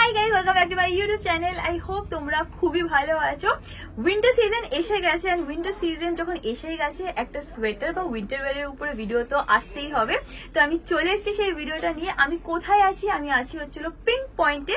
Hi guys, welcome back to my YouTube channel. I hope তোমরা খুবই ভালো আছো। উইন্টার সিজন এসে গেছে, এন্ড উইন্টার সিজন যখন এসে গেছে একটা সোয়েটার বা উইন্টার ওয়্যারের উপরে ভিডিও তো আসতেই হবে। তো আমি চলে এসেছি সেই ভিডিওটা নিয়ে। আমি কোথায় আছি? আমি আছি হচ্ছিল পিঙ্ক পয়েন্টে।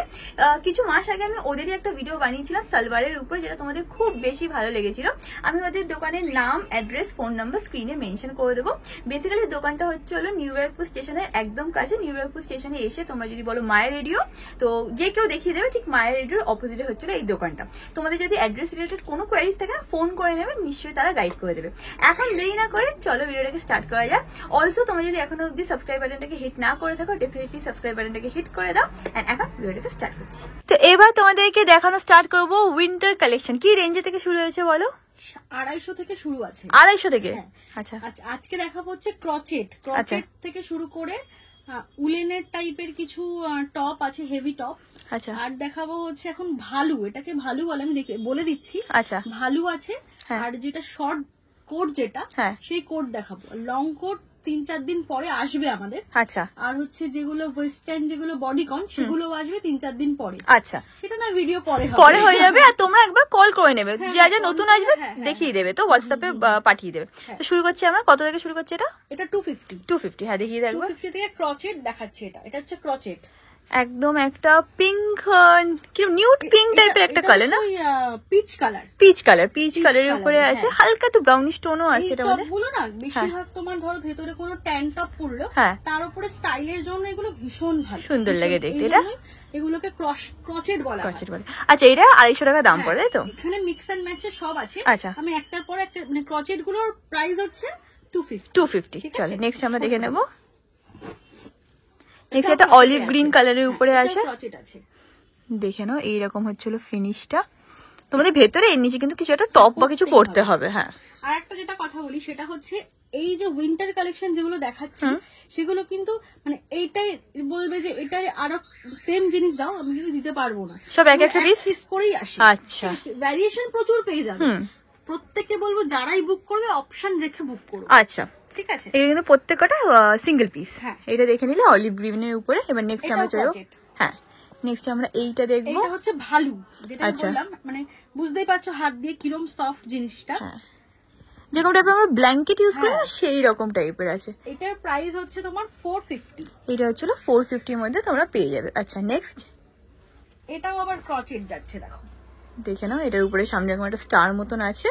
কিছু মাস আগে আমি ওদেরই একটা ভিডিও বানিয়েছিলাম সালোয়ারের উপরে, যেটা তোমাদের খুব বেশি ভালো লেগেছিল। আমি ওদের দোকানের নাম, অ্যাড্রেস, ফোন নাম্বার স্ক্রিনে মেনশন করে দেবো। বেসিক্যালি দোকানটা হচ্ছে হলো নিউ ব্যারাকপুর স্টেশনের একদম কাছে। নিউ ব্যারাকপুর স্টেশনে এসে তোমরা যদি বলো মায়ের রেডিও, তো যে কেউ দেখিয়ে দেবে। ঠিক মায়ের রেডিওর অপোজিটে হচ্ছিল এই দোকানটা। তোমাদের যদি অ্যাড্রেস রিলেটেড কোনো কোয়ারিজ থাকে ফোন করে নেবে, নিশ্চয়ই তারা গাইড করে দেবে। এখন দেরি না করে চলো ভিডিওটাকে স্টার্ট করা যায়। অলসো তোমরা যদি এখনো অব্দি সাবস্ক্রাইব বাটনটাকে হিট না করে থাকো, ডেফিনেটলি সাবস্ক্রাইব বাটনটাকে হিট করে দাও। এন্ড এখন ভিডিওটাকে স্টার্ট করছি। তো এবার তোমাদেরকে দেখানো স্টার্ট করবো উইন্টার কালেকশন। কি রেঞ্জে থেকে শুরু হয়েছে বলো? 250 থেকে শুরু আছে। 250 থেকে? আচ্ছা, আজকে দেখাবো হচ্ছে ক্রচেট থেকে শুরু করে উলেনের টাইপের কিছু টপ আছে, হেভি টপ। আচ্ছা, আর দেখাবো হচ্ছে এখন ভালু, এটাকে ভালু বলে, আমি বলে দিচ্ছি। আচ্ছা, ভালু আছে। আর যেটা শর্ট কোট, যেটা সেই কোট দেখাবো। লং কোট 3-4 দিন পরে আসবে আমাদের। আচ্ছা। আর হচ্ছে যেগুলো ওয়েস্টার্ন, যেগুলো বডিকন, সেগুলো আসবে 3-4 দিন পরে। আচ্ছা, সেটা না ভিডিও পরে হয়ে যাবে। আর তোমরা একবার কল করে নেবে, যা যা নতুন আসবে দেখিয়ে দেবে, তো হোয়াটসঅ্যাপে পাঠিয়ে দেবে। তো শুরু করছি আমরা। কত থেকে শুরু করছি এটা? এটা 250। হ্যাঁ, দেখিয়ে দেবো। 250 থেকে ক্রচেট দেখাচ্ছে। এটা হচ্ছে ক্রচেট। একদম একটা পিঙ্ক, কি নিউড পিঙ্ক টাইপের একটা কালার, না? পিচ কালারের উপরে আছে, হালকা একটু ব্রাউনিশ টোনও আছে। এটা বলো না, বেশিরভাগ তোমার ধরো ভেতরে কোনো ট্যান টপ পরলো, তার উপরে স্টাইলের জন্য এগুলো ভীষণ ভালো, সুন্দর লাগে দেখতে। এটা এগুলোকে ক্রচেট বলে। আচ্ছা, এটা 250 টাকা দাম পড়ে, তাই তো? এখানে মিক্স এন্ড ম্যাচের সব আছে। আচ্ছা, আমি একটার পর একটা, মানে ক্রচেট গুলোর প্রাইস হচ্ছে 250। চলো নেক্সট আমরা দেখে নেবো। নেক্সট একটা অলিভ গ্রিন কালারের উপরে আছে, দেখে নাও। এইরকম হচ্ছিল ফিনিশটা। তোমাদের ভেতরে এর নিচে কিন্তু কিছু একটা টপ বা কিছু পড়তে হবে। হ্যাঁ, আর একটা যেটা কথা বলি, সেটা হচ্ছে এই যে উইন্টার কালেকশন যেগুলো দেখাচ্ছি, সেগুলো কিন্তু মানে এইটাই বলবে যে এটাই আরো সেম জিনিস দাও, আমি কিন্তু দিতে পারবো না। সব এক একটা পিস করেই আসে। আচ্ছা, ভ্যারিয়েশন প্রচুর পেয়ে যাবে। প্রত্যেককে বলবো যারাই বুক করবে অপশন রেখে বুক করো। আচ্ছা, ঠিক আছে। এটা কিন্তু প্রত্যেকটা সিঙ্গেল পিস। এটা দেখে নিলে অলিভ গ্রিনের উপরে। এবার নেক্সট আমরা চলো। হ্যাঁ, নেক্সট আমরা এইটা দেখবো। এটা হচ্ছে ভালু, যেটা বললাম, মানে বুঝতেই পারছো হাত দিয়ে কিরকম সফট জিনিসটা। যেরকম টাইপের আমরা ব্ল্যাঙ্কেট ইউজ করি না, সেই রকম টাইপের আছে। এটার প্রাইস হচ্ছে তোমার 450। এটা হচ্ছিল 450 এর মধ্যে তোমরা পেয়ে যাবে। আচ্ছা, নেক্সট এটাও আবার ক্রচেট যাচ্ছে, দেখো দেখে নাও। এটার উপরে সামনে এরকম একটা স্টার মতন আছে।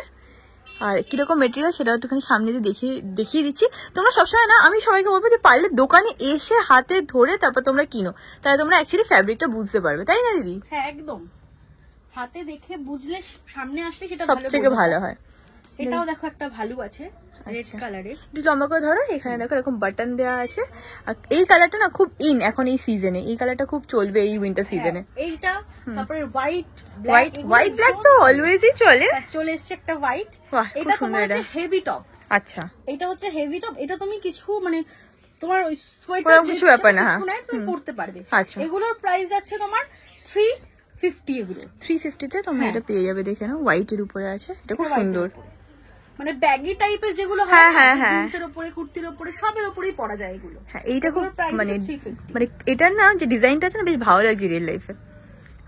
আর কিরকম মেটেরিয়াল সেটা একটুখানি সামনে দিয়ে দেখিয়ে দিচ্ছি। তোমরা সবসময় না, আমি সবাইকে বলবো যে পারলে দোকানে এসে হাতে ধরে তারপর তোমরা কিনো, তাহলে তোমরা অ্যাকচুয়ালি ফ্যাব্রিকটা বুঝতে পারবে, তাই না দিদি? হ্যাঁ, একদম হাতে দেখে বুঝলে, সামনে আসলে সেটা সবথেকে ভালো হয়। এটাও দেখো একটা ভালু আছে, রেড কালারের। একটু লম্বা করে ধরো। এখানে দেখো এরকম বাটন দেওয়া আছে। আর এই কালারটা না খুব ইন এখন এই সিজনে। এই কালারটা খুব চলবে এই উইন্টার সিজনে। এইটা, তারপরে হোয়াইট ব্ল্যাক তো অলওয়েজই চলে এসছে একটা হোয়াইট। এটা তোমার হচ্ছে হেভি টপ। আচ্ছা, এটা হচ্ছে হেভি টপ। এটা তুমি কিছু মানে তোমার ওই সোয়েটার কিছু ব্যাপার না, তুমি পরতে পারবে। আচ্ছা, এগুলোর প্রাইস আছে তোমার 350। এগুলো 350 তে তোমরা এটা পেয়ে যাবে। দেখে নাও, হোয়াইট এর উপরে আছে। এটা খুব সুন্দর, মানে ব্যাগি টাইপের যেগুলো হয়, জিন্সের উপরে, কুর্তির উপরে, সবের উপরেই পরা যায় এগুলো। হ্যাঁ, এইটা খুব মানে এটার না যে ডিজাইনটা আছে না, বেশ ভালো লাগছে রিয়েল লাইফে।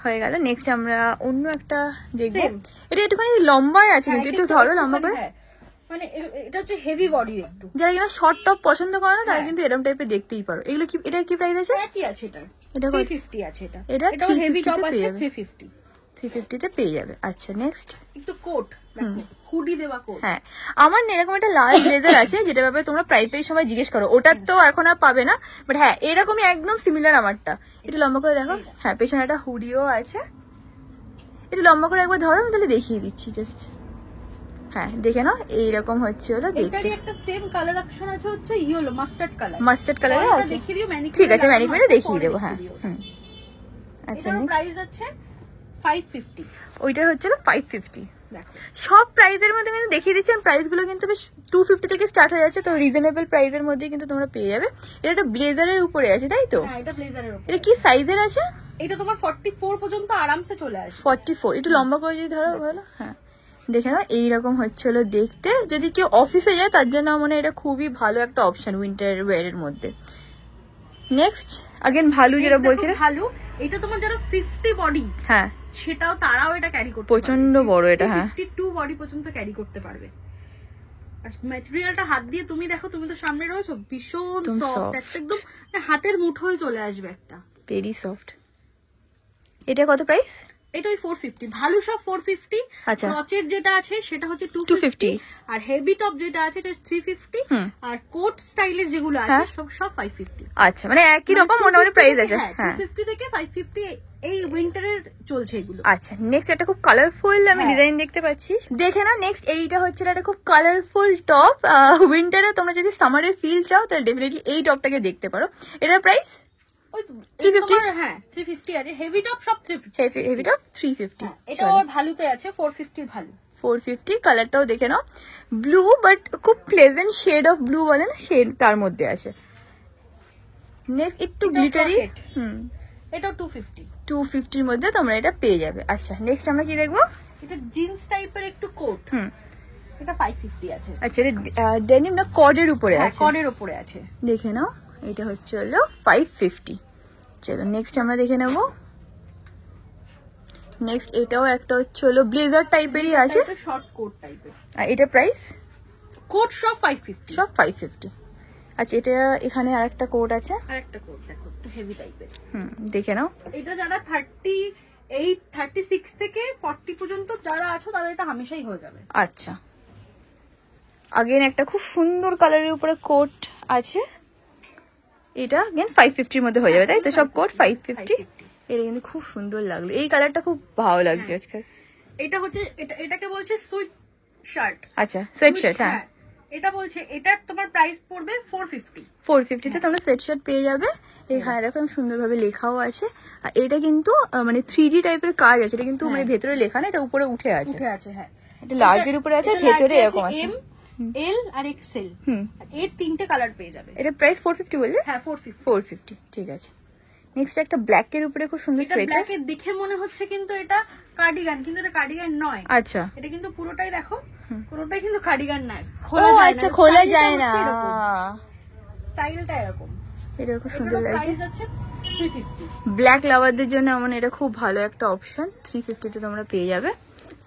হয়ে গেল। নেক্সট আমরা অন্য একটা দেখবো। এটা একটুখানি লম্বাই আছে, কিন্তু একটু ধরো লম্বা করে। মানে এটা হচ্ছে হেভি বডির একটু। যারা কিনা শর্ট টপ পছন্দ করে না, তারা কিন্তু এরকম টাইপের দেখতেই পারো। এগুলো কি, এটা কি প্রাইস আছে? একই আছে। এটা 350 আছে। এটা হেভি টপ আছে, 350 তে পেয়ে যাবে। আচ্ছা, নেক্সট একটু কোট দেখো, হুডি দেওয়া কোট। হ্যাঁ, আমার না এরকম একটা লাল ব্লেজার আছে, যেটা ব্যাপারে তোমরা প্রাইস সময় জিজ্ঞেস করো। ওটার তো এখন আর পাবে না, বাট হ্যাঁ এরকমই একদম সিমিলার আমারটা। একটু লম্বা করে দেখো। হ্যাঁ, পেছনে একটা হুডিও আছে। একটু লম্বা করে একবার ধরো, আমি তাহলে দেখিয়ে দিচ্ছি জাস্ট। হ্যাঁ, দেখে নাও। এইরকম হচ্ছে ওটা দেখতে। এটারই একটা সেম কালার অপশন আছে, হচ্ছে ইয়েলো মাস্টার্ড কালার আছে। দেখিয়ে দিও, ঠিক আছে, ম্যানিকুয়ারে দেখিয়ে দেবো। হ্যাঁ, আচ্ছা, এটার প্রাইস আছে 550। ওইটার হচ্ছে 550। সব প্রাইসের মধ্যে কিন্তু দেখিয়ে দিচ্ছি। প্রাইস গুলো কিন্তু বেশ 250 থেকে স্টার্ট হয়ে যাচ্ছে, তো রিজনেবল প্রাইসের মধ্যে কিন্তু তোমরা পেয়ে যাবে। এটা একটা ব্লেজারের উপরে আছে, তাই তো? হ্যাঁ, এটা ব্লেজারের উপরে। এটা কি সাইজের আছে? এটা তোমার 44 পর্যন্ত আরামসে চলে আসে। 44। একটু লম্বা করে যদি ধরো ভালো। হ্যাঁ, দেখে নাও। এইরকম হচ্ছিল দেখতে। যদি কেউ অফিসে যায় তার জন্য মানে এটা খুবই ভালো একটা অপশন উইন্টার ওয়্যারের মধ্যে। নেক্সট अगेन ভালু যেটা বলছিলে, ভালু এটা তোমার যারা 50 বডি, হ্যাঁ সেটাও তারাও এটা ক্যারি করতে প্রচন্ড বড় এটা, হ্যাঁ 52 বডি পর্যন্ত ক্যারি করতে পারবে। আর ম্যাটেরিয়ালটা হাত দিয়ে তুমি দেখো, তুমি তো সামনে রয়েছো, ভীষণ সফট, একদম হাতের মুঠোয় চলে আসবে একটা, ভেরি সফট। এটা কত প্রাইস? এটা ওই 450, ভালো সব 450। আচ্ছা ক্রচের যেটা আছে সেটা হচ্ছে 250, আর হেভি টপ যেটা আছে এটা 350, আর কোট স্টাইলের যেগুলো আছে সব 550। আচ্ছা মানে একই রকম মোটামুটি প্রাইস আছে, হ্যাঁ 250 থেকে 550 এই উইন্টারের চলছে এগুলো। আচ্ছা নেক্সট একটা খুব কালারফুল আমি ডিজাইন দেখতে পাচ্ছি, দেখে না। নেক্সট এইটা হচ্ছে একটা খুব কালারফুল টপ, উইন্টারে তোমরা যদি সামারের ফিল চাও তাহলে ডেফিনেটলি এই টপটাকে দেখতে পারো। এটার প্রাইস ওই 350, হ্যাঁ 350 আছে, হেভি টপ সব 350, হেভি টপ 350। এটা আর ভালোতে আছে 450 ভালো, 450। কালারটাও দেখে নাও, ব্লু বাট খুব প্লেজেন্ট শেড অফ ব্লু বলে না, শেড তার মধ্যে আছে। নেক্সট একটু গ্লিটারি, এটাও 250, 250 এর মধ্যে তোমরা এটা পেয়ে যাবে। আচ্ছা নেক্সট আমরা কি দেখবো? এটা জিন্স টাইপের একটু কোট, এটা 550 আছে। আচ্ছা এটা ডেনিম না কর্ডের উপরে আছে? কর্ডের উপরে আছে, দেখে নাও। এটা হচ্ছে হলো 550। চলো নেক্সট আমরা দেখে নেব। নেক্সট এটাও একটা হচ্ছে হলো ব্লেজার টাইপেরই আছে, শর্ট কোট টাইপের। আর এটা প্রাইস? কোট সব 550, সব 550। আচ্ছা এটা এখানে আরেকটা কোট আছে, আরেকটা কোট দেখো একটু হেভি টাইপের, দেখে নাও। এটা যারা 38 36 থেকে 40 পর্যন্ত যারা আছো তাদের এটা হামেশাই হয়ে যাবে। আচ্ছা अगेन একটা খুব সুন্দর কালারের উপরে কোট আছে, এটা अगेन 550 এর মধ্যে হয়ে যাবে, তাই তো? সব কোট 550। এটা কিন্তু খুব সুন্দর লাগলো, এই কালারটা খুব ভালো লাগছে আজকাল। এটা হচ্ছে এটাকে বলছে সুইট শার্ট। আচ্ছা সোয়েট শার্ট, হ্যাঁ এটা বলছে এটার তোমার প্রাইস পড়বে 450। 450 তে তোমরা সোয়েট শার্ট পেয়ে যাবে। এখানে দেখো সুন্দরভাবে লেখাও আছে, আর এটা কিন্তু মানে 3D টাইপের কাজ আছে, এটা কিন্তু মানে ভেতরে লেখা না, এটা উপরে উঠে আছে, হ্যাঁ এটা লার্জের উপরে আছে, ভেতরে এরকম আছে এম এল আর এক্সেল, এর তিনটে কালার পেয়ে যাবে। এটা প্রাইস 450 বললে? হ্যাঁ 450, 450 ঠিক আছে। নেক্সট একটা ব্ল্যাক এর উপরে খুব সুন্দর সোয়েটার, ব্ল্যাক এর দেখে মনে হচ্ছে কিন্তু এটা কার্ডিগান, কিন্তু এটা কার্ডিগান নয়। আচ্ছা এটা কিন্তু পুরোটাই দেখো, পুরোটাই কিন্তু কার্ডিগান নয়, আচ্ছা খোলা যায় না, স্টাইলটা এরকম। এটা খুব সুন্দর লাগছে। প্রাইস আছে 350। ব্ল্যাক লাভারদের জন্য আমার এটা খুব ভালো একটা অপশন, 350 তে তোমরা পেয়ে যাবে।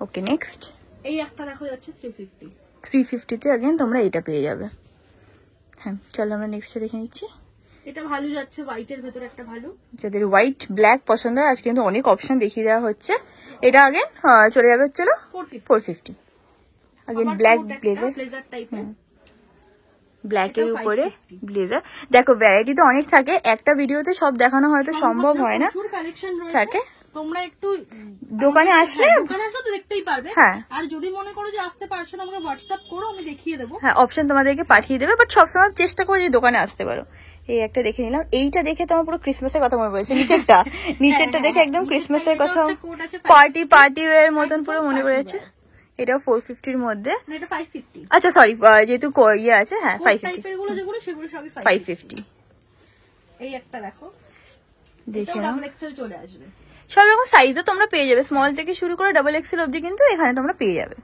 ওকে নেক্সট এই একটা দেখো যাচ্ছে 350, 350 তে अगेन তোমরা এটা পেয়ে যাবে। হ্যাঁ চলো আমরা নেক্সটটা দেখে নিচ্ছি। এটা ভালো যাচ্ছে, হোয়াইটের ভেতরে একটা ভালো, যাদের হোয়াইট ব্ল্যাক পছন্দ হয় আজকে কিন্তু অনেক অপশন দেখিয়ে দেওয়া হচ্ছে। এটা अगेन চলে যাবে চলো 450। अगेन ব্ল্যাক ব্লেজার টাইপের, ব্ল্যাক এর উপরে ব্লেজার। দেখো ভ্যারাইটি তো অনেক থাকে, একটা ভিডিওতে সব দেখানো হয়তো সম্ভব হয় না, প্রচুর কালেকশন রয়েছে। থাকে তোমরা একটু দোকানে আসলে তো দেখতেই পারবে। হ্যাঁ আর যদি মনে করো যে আসতে পারছো না, আমাকে হোয়াটসঅ্যাপ করো, আমি দেখিয়ে দেবো। হ্যাঁ অপশন তোমাদেরকে পাঠিয়ে দেবে, বাট সবসময় চেষ্টা করো যে দোকানে আসতে পারো। এই একটা দেখে নিলাম, এইটা দেখে তোমার পুরো ক্রিসমাসের কথা মনে পড়েছে, নিচেরটা দেখে একদম ক্রিসমাসের কথা, পার্টি ওয়্যার মতন পুরো মনে পড়েছে। এটাও 450 এর মধ্যে, এটা 550। আচ্ছা সরি যেহেতু ইয়ে আছে, হ্যাঁ 550 টাইপের গুলো যেগুলো সেগুলো সবই 550। এই একটা দেখো, দেখে নাও, ডাবল এক্সেল চলে আসবে, সব রকম সাইজও তোমরা পেয়ে যাবে, স্মল থেকে শুরু করে ডাবল এক্সেল অবধি কিন্তু এখানে তোমরা পেয়ে যাবে।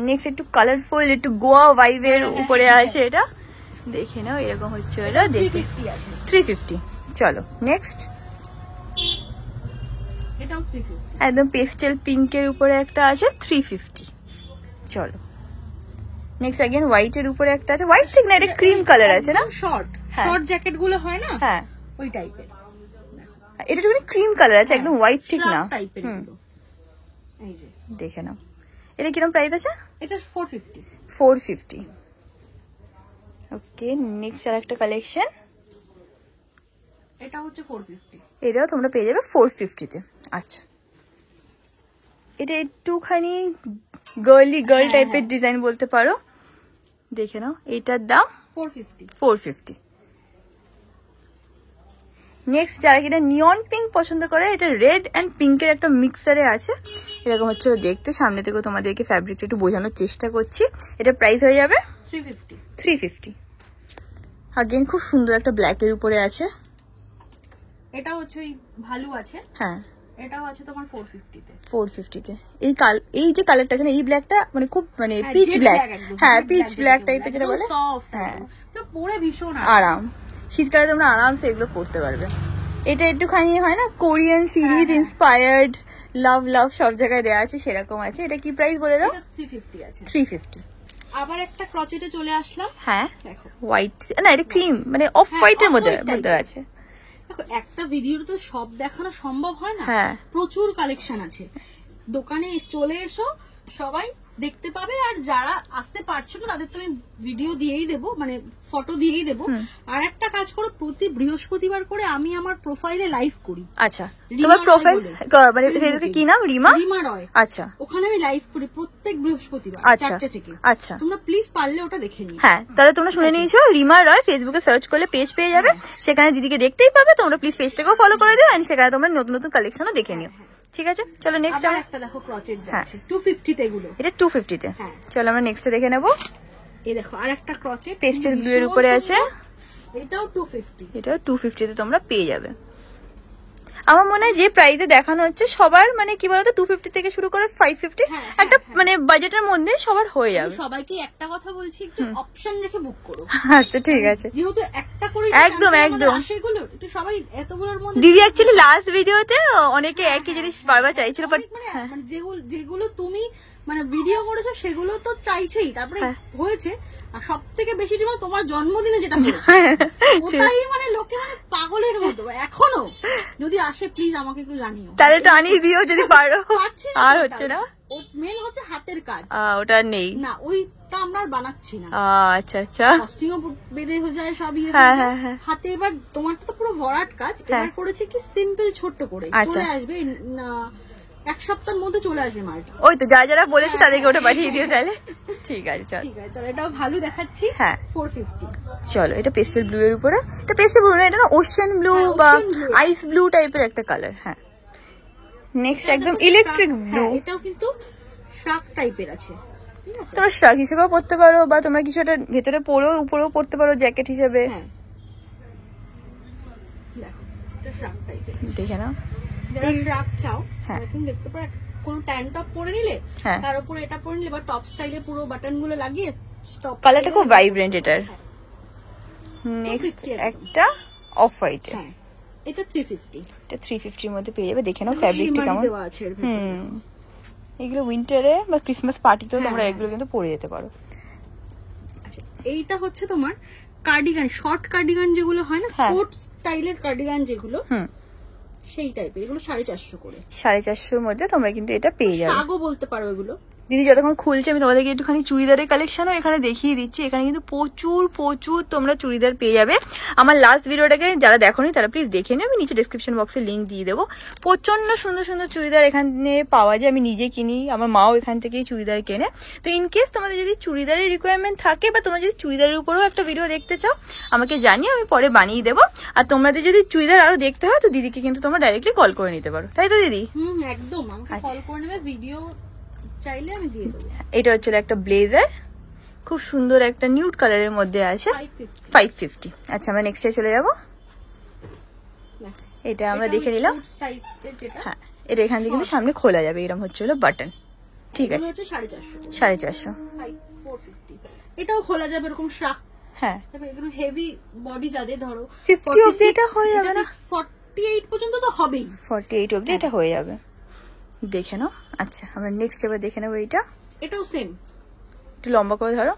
নেক্সট একটু কালারফুল, একটু গোয়া ভাইবের উপরে আছে, এটা দেখে নাও, এরকম হচ্ছে হলো, দেখে 350। চলো নেক্সট, এটাও 350, একদম পেস্টেল পিঙ্কের উপরে একটা আছে 350। চলো নেক্সট अगेन হোয়াইটের উপরে একটা আছে, হোয়াইট ঠিক না, এটা ক্রিম কালার আছে না, শর্ট জ্যাকেট গুলো হয় না, হ্যাঁ ওই টাইপের। এটা একটু ক্রিম কালার আছে, একদম হোয়াইট ঠিক না, এই যে দেখে নাও। এটা কিরকম প্রাইস আছে? এটা 450, 450। ওকে নেক্সট আর একটা কালেকশন, এটা হচ্ছে 450, এটাও তোমরা পেয়ে যাবে 450 তে। আচ্ছা এটা একটুখানি গার্ল টাইপের ডিজাইন বলতে পারো, দেখে নাও, এটার দাম 450। নেক্সট যারা কিনা নিয়ন পিঙ্ক পছন্দ করে, এটা রেড অ্যান্ড পিঙ্কের একটা মিক্সারে আছে, এরকম হচ্ছে দেখতে। সামনে থেকে তোমাদেরকে ফ্যাব্রিকটা একটু বোঝানোর চেষ্টা করছি। এটা প্রাইস হয়ে যাবে 350। अगेन খুব সুন্দর একটা ব্ল্যাক এর উপরে আছে, এটা হচ্ছে ভালো আছে, হ্যাঁ এটাও আছে তোমার 450 তে। 450 তে এই যে কালারটা আছে না, এই ব্ল্যাকটা মানে খুব মানে পিচ ব্ল্যাক, হ্যাঁ পিচ ব্ল্যাক টাইপের যেটা বলে, হ্যাঁ এটা পরে ভীষণ আরাম, শীতকালে তোমরা আরামসে এগুলো পরতে পারবে। এটা একটুখানি হয় না কোরিয়ান সিরিজ ইন্সপায়ার্ড, লাভ লাভ সব জায়গায় দেওয়া আছে সেরকম আছে। এটা কি প্রাইস বলে দাও? 350 আছে। 350। আবার একটা ক্রচেটে চলে আসলাম। হ্যাঁ দেখো হোয়াইট, না এটা ক্রিম মানে অফ হোয়াইটের মধ্যে আছে। দেখো একটা ভিডিওতে তো সব দেখানো সম্ভব হয় না, হ্যাঁ প্রচুর কালেকশন আছে। দোকানে চলে এসো, সবাই দেখতে পাবে। আর যারা আসতে পারছো না তাদের তো আমি ভিডিও দিয়েই দেবো, মানে ফটো দিয়েই দেবো। আর একটা কাজ করো, প্রতি বৃহস্পতিবার করে আমি আমার প্রোফাইলে লাইভ করি। আচ্ছা তোমার প্রোফাইল মানে কি নাম? রিমা রয়। আচ্ছা ওখানে আমি লাইভ করি প্রত্যেক বৃহস্পতিবার 4টে থেকে। আচ্ছা তোমরা প্লিজ পারলে ওটা দেখে নিও। হ্যাঁ তাহলে তোমরা শুনে নিয়েছো, রিমা রয় ফেসবুকে সার্চ করলে পেজ পেয়ে যাবে, সেখানে দিদিকে দেখতেই পাবে। তোমরা প্লিজ পেজটাকেও ফলো করে দিও, আর সেখানে তোমরা নতুন নতুন কালেকশনও দেখে নিও। ঠিক আছে চলো নেক্সট। আবার একটা দেখো ক্রচেট যাচ্ছে 250 তে এগুলো। এটা 250 তে। চলো আমরা নেক্সট দেখে নেবো। এই দেখো আরেকটা ক্রচেট পেস্টেল ব্লু এর উপরে আছে, এটাও 250। এটাও 250 তে তোমরা পেয়ে যাবে। আমার মনে হয় যে প্রাইসে দেখানো হচ্ছে সবার মানে কি বলতো 250 থেকে শুরু করে 550 একটা মানে বাজেটের মধ্যে সবার হয়ে যাবে। সবাইকে একটা কথা বলছি, একটু অপশন রেখে বুক করো। আচ্ছা ঠিক আছে, যেহেতু একটা করে একদম একদম সেগুলো একটু সবাই এতগুলোর মধ্যে। দিদি অ্যাকচুয়ালি লাস্ট ভিডিওতে অনেকে একই জিনিস বারবার চাইছিল, বাট মানে যেগুলো তুমি মানে ভিডিও করেছো সেগুলো তো চাইছেই, তারপরে হয়েছে। আর সব থেকে বেশি ডিমান্ড তোমার জন্মদিনে যেটা ওটাই মানে লোকে মানে পাগলের মতো। এখনো যদি আসে প্লিজ আমাকে একটু জানিও, তাহলে তো আনিয়ে দিও যদি পারো। আর হচ্ছে না, মেন হচ্ছে হাতের কাজ, ওটা নেই না, ওইটা আমরা আর বানাচ্ছি না। আচ্ছা আচ্ছা, কস্টিংও বেড়ে হয়ে যায় সব ইয়ে। হাতে এবার তোমারটা তো পুরো ভরাট কাজ, এবার করেছি কি সিম্পল ছোট্ট করে চলে আসবে, এক সপ্তাহের মধ্যে চলে আসবে মালটা। ওই তো যারা বলেছি তাদেরকে ওটা পাঠিয়ে দিও তাহলে। ঠিক আছে চল, ঠিক আছে চলো, এটাও ভালো দেখাচ্ছি। হ্যাঁ 450। চলো এটা পেস্টেল ব্লু এর উপরে, এটা পেস্টেল ব্লু না, এটা না ওশান ব্লু বা আইস ব্লু টাইপের একটা কালার। হ্যাঁ নেক্সট একদম ইলেকট্রিক ব্লু, এটাও কিন্তু শাক টাইপের আছে। তোমরা শাক হিসেবেও পরতে পারো, বা তোমরা কিছু একটা ভেতরে পরেও উপরেও পরতে পারো জ্যাকেট হিসেবে। দেখে নাও শাক চাও তুমি দেখতে পারো, কোন ট্যান টপ পরে নিলে তার উপরে এটা পরে নিলে, বা টপ স্টাইলে পুরো বাটন গুলো লাগিয়ে। কালারটা খুব ভাইব্রেন্ট এটার। নেক্সট একটা অফ হোয়াইট, এটা 350। এটা 350 এর মধ্যে পেয়ে যাবে। দেখে নাও ফ্যাব্রিকটা কেমন। এগুলো উইন্টারে বা ক্রিসমাস পার্টিতেও তোমরা এগুলো কিন্তু পরে যেতে পারো। আচ্ছা এইটা হচ্ছে তোমার কার্ডিগান, শর্ট কার্ডিগান যেগুলো হয় না, কোট স্টাইলের কার্ডিগান যেগুলো, সেই টাইপের। এগুলো 450 করে। 450 মধ্যে তোমরা কিন্তু এটা পেয়ে যাবে। আগো বলতে পারো এগুলো। দিদি যতক্ষণ খুলছে আমি তোমাদেরকে একটুখানি চুড়িদারের কালেকশনও এখানে দেখিয়ে দিচ্ছি। এখানে কিন্তু প্রচুর প্রচুর তোমরা চুড়িদার পেয়ে যাবে। আমার লাস্ট ভিডিওটাকে যারা দেখোনি তারা প্লিজ দেখে নিও, আমি নিচে ডেসক্রিপশন বক্সে লিঙ্ক দিয়ে দেবো। প্রচন্ড সুন্দর সুন্দর চুড়িদার এখানে পাওয়া যায়। আমি নিজে কিনি, আমার মাও এখান থেকেই চুড়িদার কেনে। তো ইনকেস তোমাদের যদি চুড়িদারের রিকোয়ারমেন্ট থাকে, বা তোমরা যদি চুড়িদারের উপরেও একটা ভিডিও দেখতে চাও আমাকে জানিও, আমি পরে বানিয়ে দেবো। আর তোমাদের যদি চুড়িদার আরো দেখতে হয় তো দিদিকে কিন্তু তোমরা ডাইরেক্টলি কল করে নিতে পারো, তাই তো দিদি? একদম আমাকে কল করে নেবে, ভিডিও চাইলে আমি দিয়ে দেবো। এটা হচ্ছে একটা ব্লেজার, খুব সুন্দর একটা নিউড কালারের মধ্যে আছে, 550। আচ্ছা আমরা নেক্সটে চলে যাব। এটা আমরা দেখে নিলাম। হ্যাঁ এটা এখান থেকে কিন্তু সামনে খোলা যাবে, এরকম হচ্ছে হলো বাটন। ঠিক আছে 450। এটাও খোলা যাবে এরকম শাক। হ্যাঁ এগুলো হেভি বডি যাদের ধরো 50 অবধি এটা হয়ে যাবে না, 48 পর্যন্ত তো হবেই। 48 অবধি এটা হয়ে যাবে, দেখে নাও। আচ্ছা আমরা নেক্সট এবার দেখে নেবো। এটাও সেম, একটু লম্বা করে ধরো,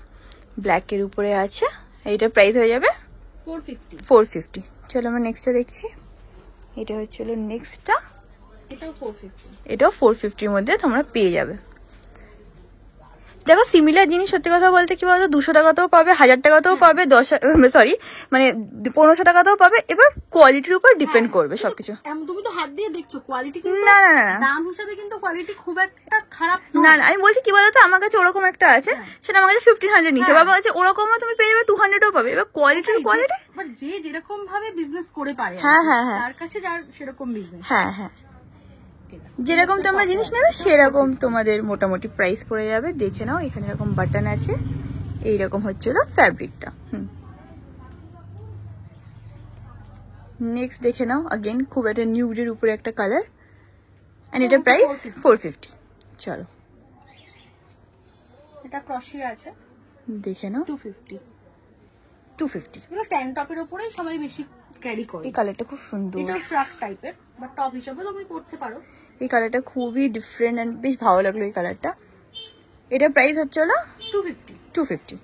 ব্ল্যাক এর উপরে আছে। এইটার প্রাইস হয়ে যাবে 450। চলো আমরা নেক্সটটা দেখছি। এটা হচ্ছিল নেক্সটটা, এটাও 450 এর মধ্যে তোমরা পেয়ে যাবে। দেখো সিমিলার জিনিস সত্যি কথা বলতে কি বলতো 200 টাকাতেও পাবে, 1000 টাকাতেও পাবে, 1500 টাকাতেও পাবে। এবার কোয়ালিটির উপর ডিপেন্ড করবে সবকিছু। তুমি তো হাত দিয়ে দেখছো কোয়ালিটি, না না না দাম হিসাবে কিন্তু কোয়ালিটি খুব একটা খারাপ না। না আমি বলছি কি বলতো, আমার কাছে ওরকম একটা আছে, সেটা আমার কাছে 1500 নিচে, বাবা আছে ওরকমও তুমি পেয়ে যাবে, 200ও পাবে। এবার কোয়ালিটি যে যেরকম ভাবে বিজনেস করে পারে, তার কাছে যার সেরকম বিজনেস। হ্যাঁ হ্যাঁ যেরকম তোমরা জিনিস নেবে সেরকম তোমাদের মোটামুটি প্রাইস পড়ে যাবে। দেখে নাও এখানে এরকম বাটন আছে, এইরকম হচ্ছিল ফ্যাব্রিকটা। নেক্সট দেখে নাও, अगेन খুব একটা নিউডের উপরে একটা কালার, এন্ড এটার প্রাইস 450। চলো এটা ক্রশিয়া আছে, দেখে নাও 250। 250। এগুলো ট্যান টপের উপরে সবাই বেশি ক্যারি করে। এই কালারটা খুব সুন্দর, এটা ফ্রক টাইপের বা টপ হিসেবে তুমি পরতে পারো। এই কালারটা খুবই ডিফারেন্ট এন্ড বেশ ভালো লাগলো এই কালারটা। এটা প্রাইস হচ্ছে হলো 250। 250।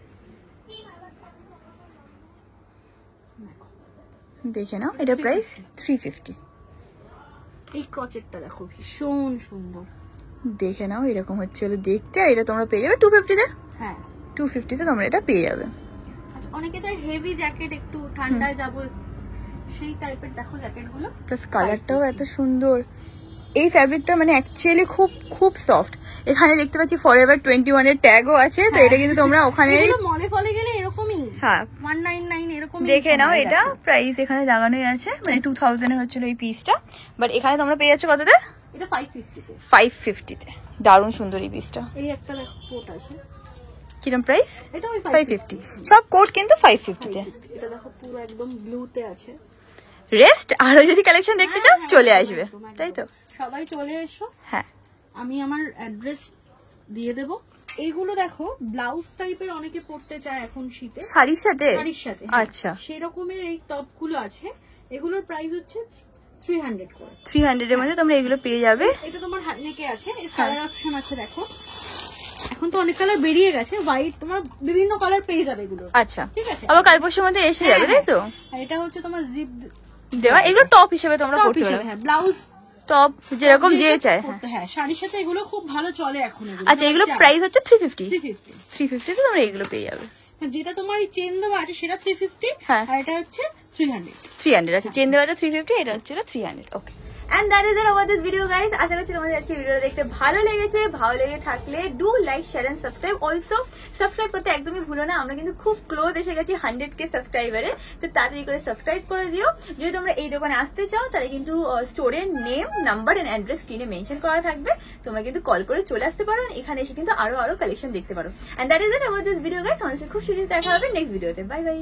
দেখে নাও, এটা প্রাইস 350। এই ক্রচেটটা দেখো ভীষণ সুন্দর, দেখে নাও এরকম হচ্ছে হলো দেখতে। আর এটা তোমরা পেয়ে যাবে 250 তে। হ্যাঁ 250 তে তোমরা এটা পেয়ে যাবে। আচ্ছা, অনেকে চাই হেভি জ্যাকেট, একটু ঠান্ডায় যাবো সেই টাইপের, দেখো জ্যাকেট গুলো। প্লাস কালারটাও এত সুন্দর। এই ফ্যাব্রিকটা মানে অ্যাকচুয়ালি খুব খুব সফট। এখানে দেখতে পাচ্ছি ফরএভার 21 এর ট্যাগও আছে, তো এটা কিন্তু তোমরা ওখানে মলে ফলে গেলে এরকমই, হ্যাঁ 199 এরকম দেখে নাও। এটা প্রাইস এখানে লাগানোই আছে, মানে 2000 এর হচ্ছিল এই পিসটা, বাট এখানে তোমরা পেয়ে যাচ্ছ কততে? এটা 550 তে। 550 তে। দারুণ সুন্দর এই পিসটা। এই একটা দেখো কোট আছে, কিরম প্রাইস? এটা ওই 550। সব কোট কিন্তু 550 তে। এটা দেখো পুরো একদম ব্লুতে আছে। রেস্ট আরো যদি কালেকশন দেখতে চাও চলে আসবে, তাই তো? সবাই চলে এসো। হ্যাঁ আমি আমার অ্যাড্রেস দিয়ে দেব। এইগুলো দেখো ব্লাউজ টাইপের অনেকে পরতে চায় এখন শীতে, শাড়ির সাথে। শাড়ির সাথে, আচ্ছা, সেই রকমের এই টপ গুলো আছে। এগুলোর প্রাইস হচ্ছে 300 করে। 300 এর মধ্যে তোমরা এগুলো পেয়ে যাবে। এটা তোমার হাত নেকে আছে, এর কালার অপশন আছে দেখো। এখন তো অনেক কালার বেরিয়ে গেছে, হোয়াইট, তোমার বিভিন্ন কালার পেয়ে যাবে এগুলো। আচ্ছা, ঠিক আছে, আবার কাল পরশুর মধ্যে এসে যাবে, তাই তো? আর এটা হচ্ছে তোমার জিপ দেওয়া। এগুলো টপ হিসেবে তোমরা পড়তে পারো। হ্যাঁ, ব্লাউজ টপ যেরকম যে চায়। হ্যাঁ হ্যাঁ, শাড়ির সাথে এগুলো খুব ভালো চলে এখন। আচ্ছা, এগুলো প্রাইস হচ্ছে 350। 350। 350 তে তোমরা এগুলো পেয়ে যাবে। যেটা তোমার এই চেন দেওয়া আছে সেটা 350, হ্যাঁ। আর এটা হচ্ছে 300। 300 আছে, চেন দেওয়াটা 350, এটা হচ্ছে 300। ওকে, and that is it about this video guys. আশা করছি তোমাদের আজকে ভিডিওটা দেখতে ভালো লেগেছে। ভালো লেগে থাকলে do like, share and subscribe. Also subscribe করতে একদমই ভুলো না, আমরা কিন্তু খুব ক্লোজ এসে গেছি 100K সাবস্ক্রাইবারে, তো তাড়াতাড়ি করে সাবস্ক্রাইব করে দিও। যদি তোমরা এই দোকানে আসতে চাও তাহলে কিন্তু স্টোরের নেম, নাম্বার এন্ড অ্যাড্রেস স্ক্রিনে মেনশন করা থাকবে, তোমরা কিন্তু কল করে চলে আসতে পারো, এখানে এসে কিন্তু আরো কালেকশন দেখতে পারো। and that is it about this video guys. তোমাদের সাথে খুব শীঘ্রই দেখা হবে নেক্সট ভিডিওতে। Bye bye.